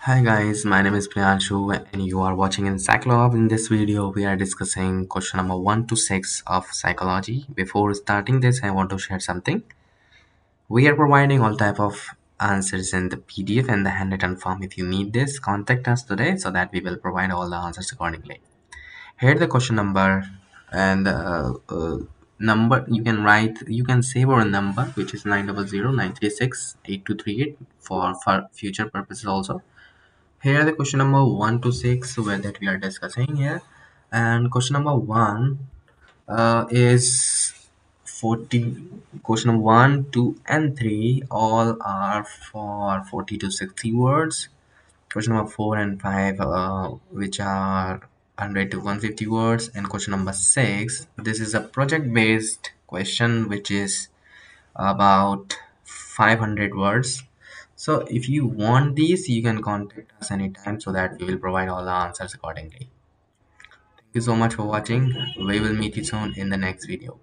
Hi guys, my name is Priyanshu and you are watching Encyclopedia. In this video, we are discussing question number 1 to 6 of psychology. Before starting this, I want to share something. We are providing all type of answers in the PDF and the handwritten form. If you need this, contact us today so that we will provide all the answers accordingly. Here the question number and number you can save our number which is 900 936 8238 for future purposes also. Here are the question number 1 to 6 that we are discussing here. And question number 1 is 40. Question number 1, 2, and 3 all are for 40 to 60 words. Question number 4 and 5, which are 100 to 150 words. And question number 6, this is a project based question which is about 500 words. So if you want these, you can contact us anytime so that we will provide all the answers accordingly. Thank you so much for watching. We will meet you soon in the next video.